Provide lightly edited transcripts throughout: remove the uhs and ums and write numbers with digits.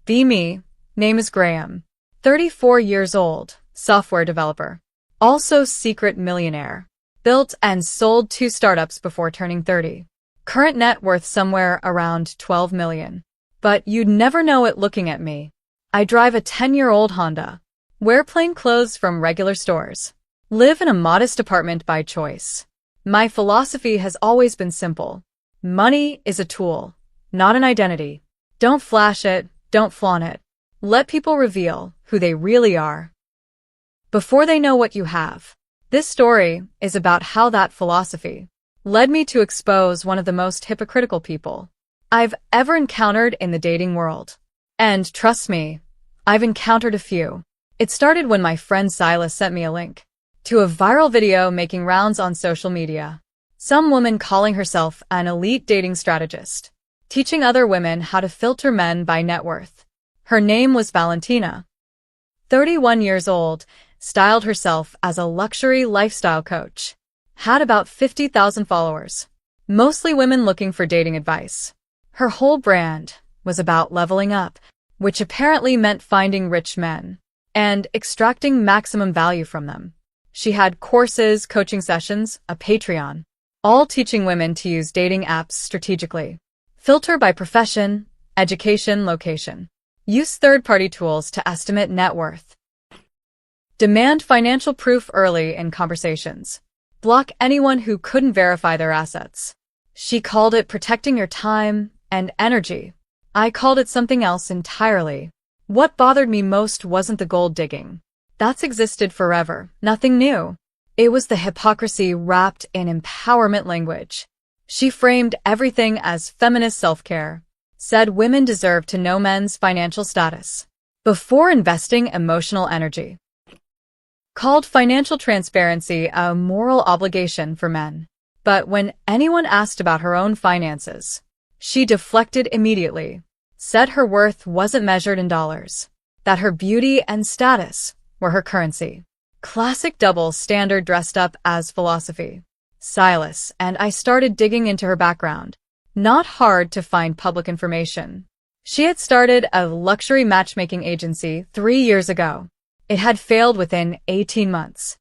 Be me. Name is Graham. 34 years old. Software developer. Also secret millionaire. Built and sold 2 startups before turning 30. Current net worth somewhere around 12 million. But you'd never know it looking at me. I drive a 10-year-old Honda. Wear plain clothes from regular stores. Live in a modest apartment by choice. My philosophy has always been simple. Money is a tool, not an identity. Don't flash it, don't flaunt it. Let people reveal who they really are before they know what you have. This story is about how that philosophy led me to expose one of the most hypocritical people I've ever encountered in the dating world. And trust me, I've encountered a few. It started when my friend Silas sent me a link to a viral video making rounds on social media. Some woman calling herself an elite dating strategist, teaching other women how to filter men by net worth. Her name was Valentina. 31 years old, styled herself as a luxury lifestyle coach. Had about 50,000 followers. Mostly women looking for dating advice. Her whole brand was about leveling up, which apparently meant finding rich men and extracting maximum value from them. She had courses, coaching sessions, a Patreon, all teaching women to use dating apps strategically. Filter by profession, education, location. Use third-party tools to estimate net worth. Demand financial proof early in conversations. Block anyone who couldn't verify their assets. She called it protecting your time and energy. I called it something else entirely. What bothered me most wasn't the gold digging. That's existed forever, nothing new. It was the hypocrisy wrapped in empowerment language. She framed everything as feminist self-care. Said women deserve to know men's financial status before investing emotional energy. Called financial transparency a moral obligation for men. But when anyone asked about her own finances, she deflected immediately. Said her worth wasn't measured in dollars. That her beauty and status were her currency. Classic double standard dressed up as philosophy. Silas and I started digging into her background. Not hard to find public information. She had started a luxury matchmaking agency 3 years ago. It had failed within 18 months.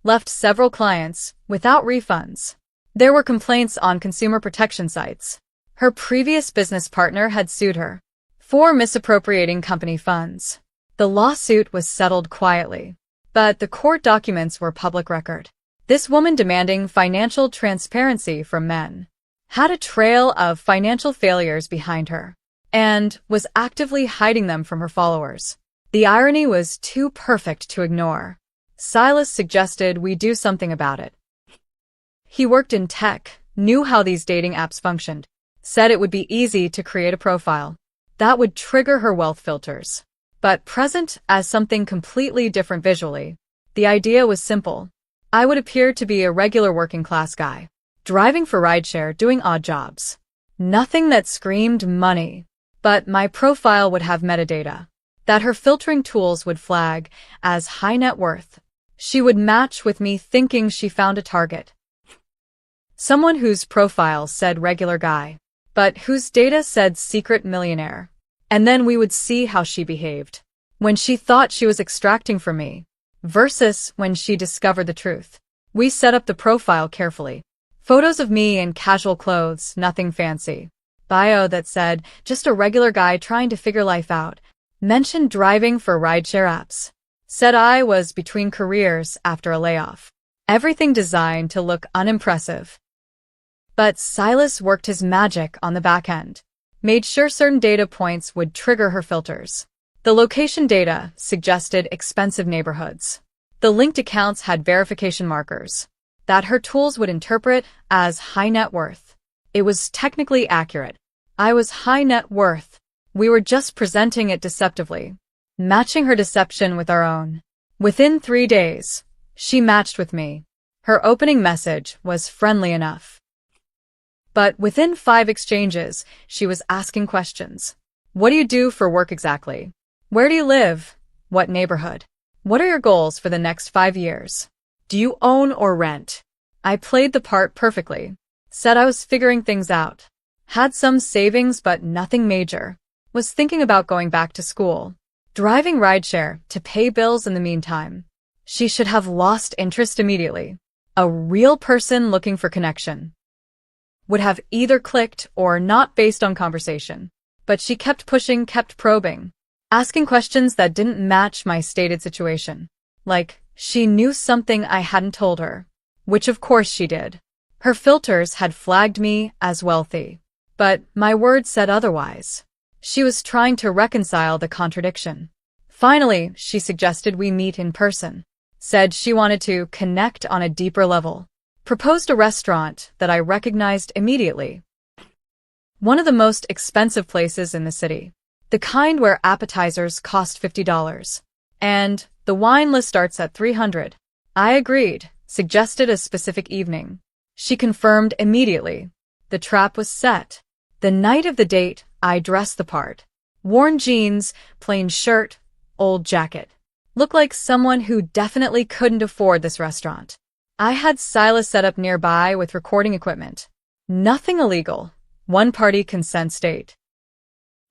Left several clients without refunds. There were complaints on consumer protection sites. Her previous business partner had sued her for misappropriating company funds. The lawsuit was settled quietly, but the court documents were public record. This woman demanding financial transparency from men had a trail of financial failures behind her and was actively hiding them from her followers. The irony was too perfect to ignore. Silas suggested we do something about it. He worked in tech, knew how these dating apps functioned, said it would be easy to create a profile that would trigger her wealth filters, but present as something completely different visually. The idea was simple. I would appear to be a regular working-class guy, driving for rideshare, doing odd jobs. Nothing that screamed money, but my profile would have metadata that her filtering tools would flag as high net worth. She would match with me thinking she found a target. Someone whose profile said regular guy, but whose data said secret millionaire. And then we would see how she behaved when she thought she was extracting from me versus when she discovered the truth. We set up the profile carefully. Photos of me in casual clothes, nothing fancy. Bio that said, just a regular guy trying to figure life out. Mentioned driving for rideshare apps. Said I was between careers after a layoff. Everything designed to look unimpressive. But Silas worked his magic on the back end. Made sure certain data points would trigger her filters. The location data suggested expensive neighborhoods. The linked accounts had verification markers that her tools would interpret as high net worth. It was technically accurate. I was high net worth. We were just presenting it deceptively, matching her deception with our own. Within 3 days, she matched with me. Her opening message was friendly enough. But within 5 exchanges, she was asking questions. What do you do for work exactly? Where do you live? What neighborhood? What are your goals for the next 5 years? Do you own or rent? I played the part perfectly. Said I was figuring things out. Had some savings but nothing major. Was thinking about going back to school, driving rideshare to pay bills in the meantime. She should have lost interest immediately. A real person looking for connection would have either clicked or not based on conversation. But she kept pushing, kept probing, asking questions that didn't match my stated situation. Like, she knew something I hadn't told her. Which of course she did. Her filters had flagged me as wealthy. But my words said otherwise. She was trying to reconcile the contradiction. Finally, she suggested we meet in person. Said she wanted to connect on a deeper level. Proposed a restaurant that I recognized immediately. One of the most expensive places in the city. The kind where appetizers cost $50. And the wine list starts at $300. I agreed, suggested a specific evening. She confirmed immediately. The trap was set. The night of the date, I dressed the part. Worn jeans, plain shirt, old jacket. Looked like someone who definitely couldn't afford this restaurant. I had Silas set up nearby with recording equipment. Nothing illegal. One-party consent state.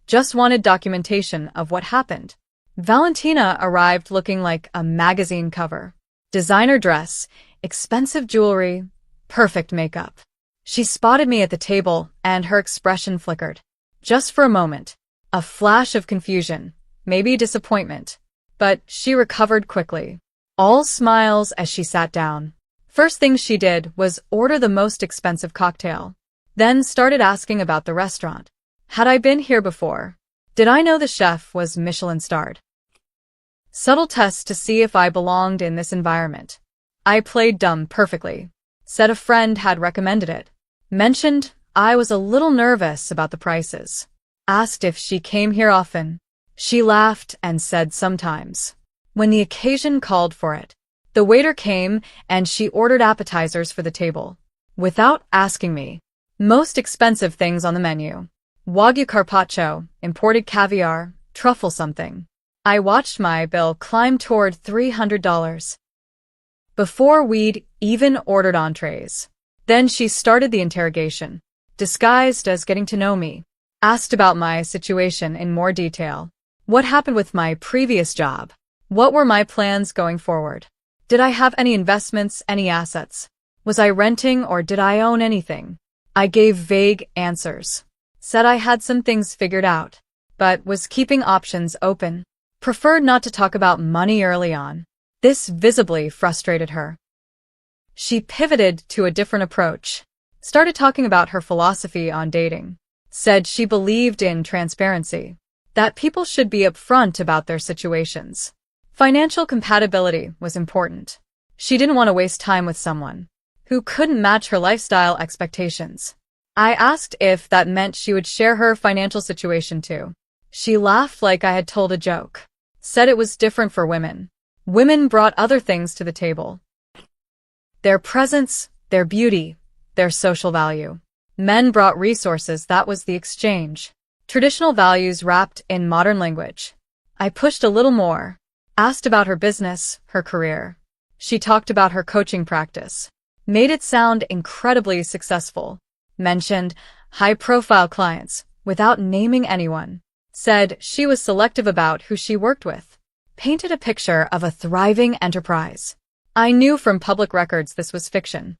Just wanted documentation of what happened. Valentina arrived looking like a magazine cover. Designer dress, expensive jewelry, perfect makeup. She spotted me at the table and her expression flickered. Just for a moment. A flash of confusion, maybe disappointment. But she recovered quickly. All smiles as she sat down. First thing she did was order the most expensive cocktail. Then started asking about the restaurant. Had I been here before? Did I know the chef was Michelin-starred? Subtle test to see if I belonged in this environment. I played dumb perfectly. Said a friend had recommended it. Mentioned I was a little nervous about the prices. Asked if she came here often. She laughed and said sometimes. When the occasion called for it. The waiter came and she ordered appetizers for the table. Without asking me. Most expensive things on the menu. Wagyu carpaccio, imported caviar, truffle something. I watched my bill climb toward $300. Before we'd even ordered entrees. Then she started the interrogation. Disguised as getting to know me. Asked about my situation in more detail. What happened with my previous job? What were my plans going forward? Did I have any investments, any assets? Was I renting or did I own anything? I gave vague answers. Said I had some things figured out, but was keeping options open. Preferred not to talk about money early on. This visibly frustrated her. She pivoted to a different approach. Started talking about her philosophy on dating. Said she believed in transparency. That people should be upfront about their situations. Financial compatibility was important. She didn't want to waste time with someone who couldn't match her lifestyle expectations. I asked if that meant she would share her financial situation too. She laughed like I had told a joke. Said it was different for women. Women brought other things to the table. Their presence, their beauty, their social value. Men brought resources, that was the exchange. Traditional values wrapped in modern language. I pushed a little more. Asked about her business, her career. She talked about her coaching practice. Made it sound incredibly successful. Mentioned high-profile clients, without naming anyone. Said she was selective about who she worked with. Painted a picture of a thriving enterprise. I knew from public records this was fiction.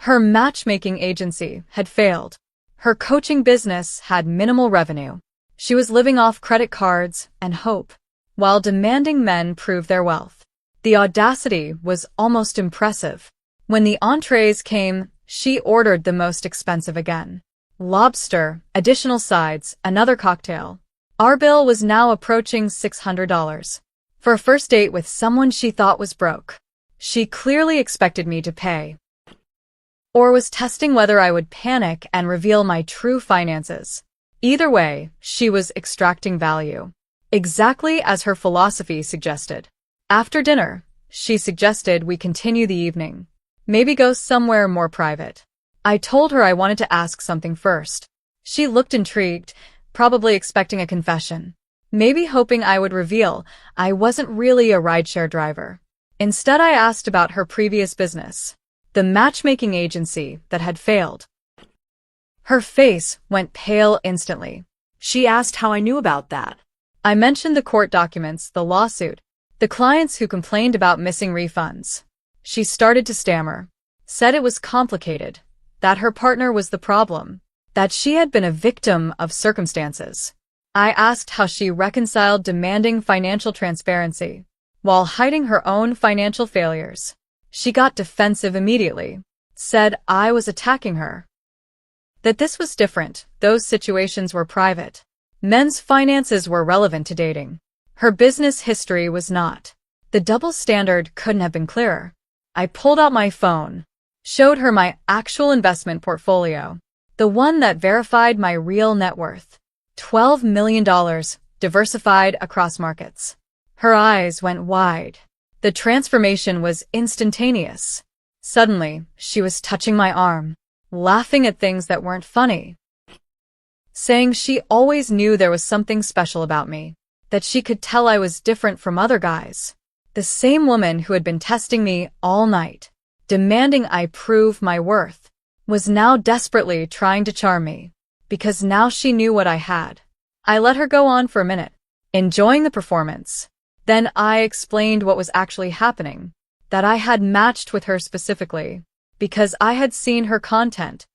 Her matchmaking agency had failed. Her coaching business had minimal revenue. She was living off credit cards and hope, while demanding men prove their wealth. The audacity was almost impressive. When the entrees came, she ordered the most expensive again. Lobster, additional sides, another cocktail. Our bill was now approaching $600. For a first date with someone she thought was broke. She clearly expected me to pay. Or was testing whether I would panic and reveal my true finances. Either way, she was extracting value. Exactly as her philosophy suggested. After dinner, she suggested we continue the evening. Maybe go somewhere more private. I told her I wanted to ask something first. She looked intrigued, probably expecting a confession. Maybe hoping I would reveal I wasn't really a rideshare driver. Instead, I asked about her previous business, the matchmaking agency that had failed. Her face went pale instantly. She asked how I knew about that. I mentioned the court documents, the lawsuit, the clients who complained about missing refunds. She started to stammer, said it was complicated, that her partner was the problem, that she had been a victim of circumstances. I asked how she reconciled demanding financial transparency while hiding her own financial failures. She got defensive immediately, said I was attacking her, that this was different, those situations were private. Men's finances were relevant to dating. Her business history was not. The double standard couldn't have been clearer. I pulled out my phone, showed her my actual investment portfolio, the one that verified my real net worth. $12 million, diversified across markets. Her eyes went wide. The transformation was instantaneous. Suddenly, she was touching my arm, laughing at things that weren't funny, saying she always knew there was something special about me, that she could tell I was different from other guys. The same woman who had been testing me all night, demanding I prove my worth, was now desperately trying to charm me, because now she knew what I had. I let her go on for a minute, enjoying the performance. Then I explained what was actually happening, that I had matched with her specifically, because I had seen her content,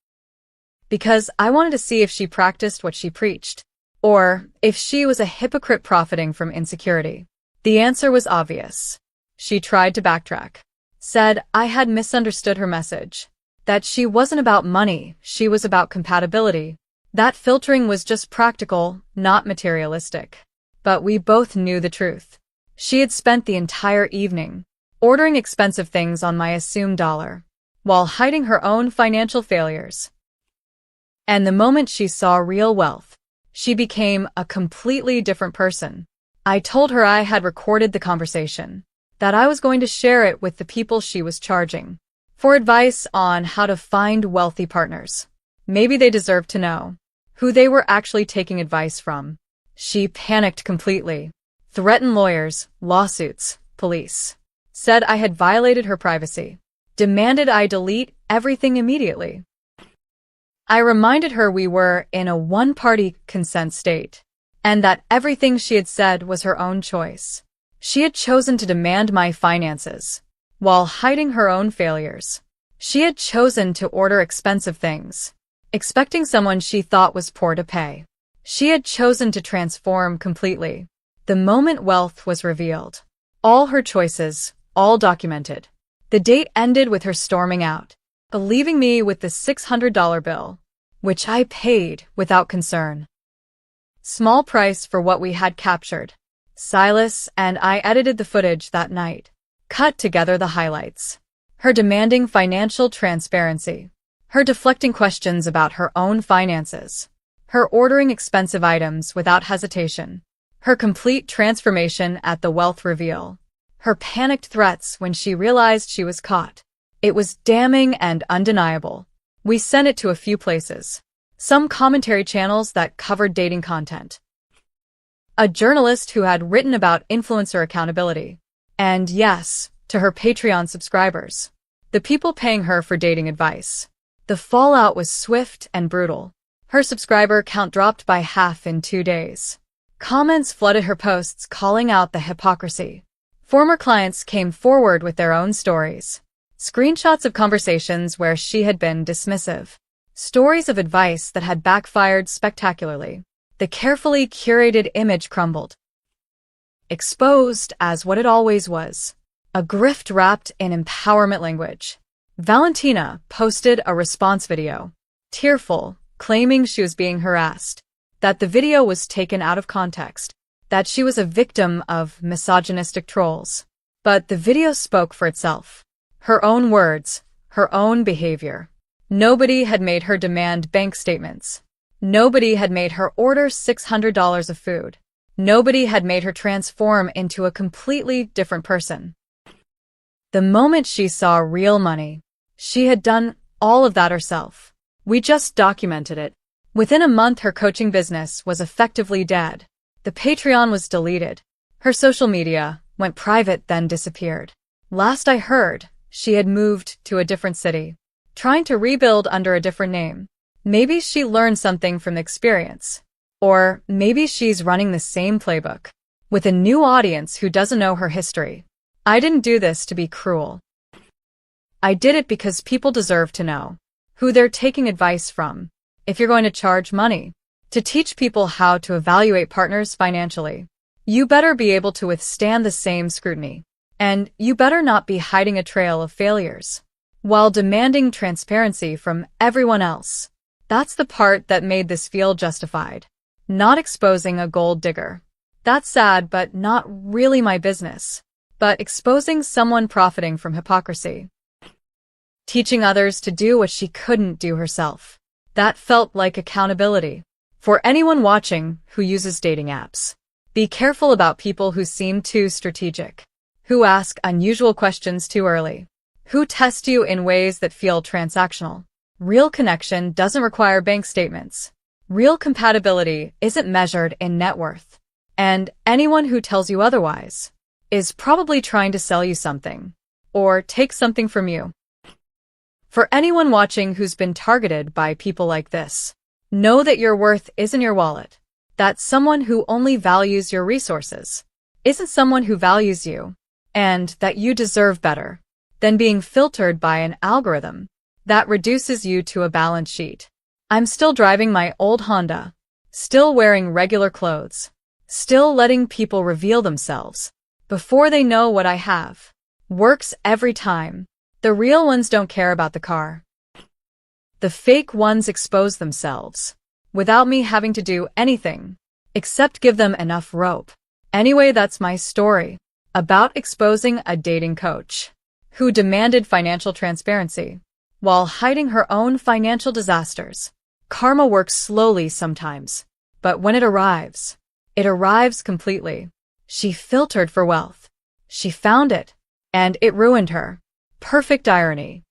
because I wanted to see if she practiced what she preached, or if she was a hypocrite profiting from insecurity. The answer was obvious. She tried to backtrack, said I had misunderstood her message, that she wasn't about money, she was about compatibility, that filtering was just practical, not materialistic. But we both knew the truth. She had spent the entire evening ordering expensive things on my assumed dollar, while hiding her own financial failures. And the moment she saw real wealth, she became a completely different person. I told her I had recorded the conversation, that I was going to share it with the people she was charging for advice on how to find wealthy partners. Maybe they deserved to know who they were actually taking advice from. She panicked completely, threatened lawyers, lawsuits, police, said I had violated her privacy, demanded I delete everything immediately. I reminded her we were in a one-party consent state, and that everything she had said was her own choice. She had chosen to demand my finances, while hiding her own failures. She had chosen to order expensive things, expecting someone she thought was poor to pay. She had chosen to transform completely. The moment wealth was revealed, all her choices, all documented. The date ended with her storming out, leaving me with the $600 bill, which I paid without concern. Small price for what we had captured. Silas and I edited the footage that night, cut together the highlights. Her demanding financial transparency, her deflecting questions about her own finances, her ordering expensive items without hesitation, her complete transformation at the wealth reveal, her panicked threats when she realized she was caught. It was damning and undeniable. We sent it to a few places. Some commentary channels that covered dating content, a journalist who had written about influencer accountability, and yes, to her Patreon subscribers, the people paying her for dating advice. The fallout was swift and brutal. Her subscriber count dropped by half in 2 days. Comments flooded her posts calling out the hypocrisy. Former clients came forward with their own stories. Screenshots of conversations where she had been dismissive. Stories of advice that had backfired spectacularly. The carefully curated image crumbled, exposed as what it always was, a grift wrapped in empowerment language. Valentina posted a response video, tearful, claiming she was being harassed, that the video was taken out of context, that she was a victim of misogynistic trolls. But the video spoke for itself. Her own words, her own behavior. Nobody had made her demand bank statements. Nobody had made her order $600 of food. Nobody had made her transform into a completely different person. The moment she saw real money, she had done all of that herself. We just documented it. Within a month, her coaching business was effectively dead. The Patreon was deleted. Her social media went private, then disappeared. Last I heard, she had moved to a different city, trying to rebuild under a different name. Maybe she learned something from the experience. Or maybe she's running the same playbook with a new audience who doesn't know her history. I didn't do this to be cruel. I did it because people deserve to know who they're taking advice from. If you're going to charge money to teach people how to evaluate partners financially, you better be able to withstand the same scrutiny. And you better not be hiding a trail of failures while demanding transparency from everyone else. That's the part that made this feel justified. Not exposing a gold digger. That's sad, but not really my business. But exposing someone profiting from hypocrisy. Teaching others to do what she couldn't do herself. That felt like accountability. For anyone watching who uses dating apps, be careful about people who seem too strategic, who ask unusual questions too early, who test you in ways that feel transactional. Real connection doesn't require bank statements. Real compatibility isn't measured in net worth. And anyone who tells you otherwise is probably trying to sell you something or take something from you. For anyone watching who's been targeted by people like this, know that your worth isn't your wallet. That someone who only values your resources isn't someone who values you, and that you deserve better than being filtered by an algorithm that reduces you to a balance sheet. I'm still driving my old Honda, still wearing regular clothes, still letting people reveal themselves before they know what I have. Works every time. The real ones don't care about the car. The fake ones expose themselves without me having to do anything except give them enough rope. Anyway, that's my story about exposing a dating coach who demanded financial transparency while hiding her own financial disasters. Karma works slowly sometimes, but when it arrives completely. She filtered for wealth. She found it, and it ruined her. Perfect irony.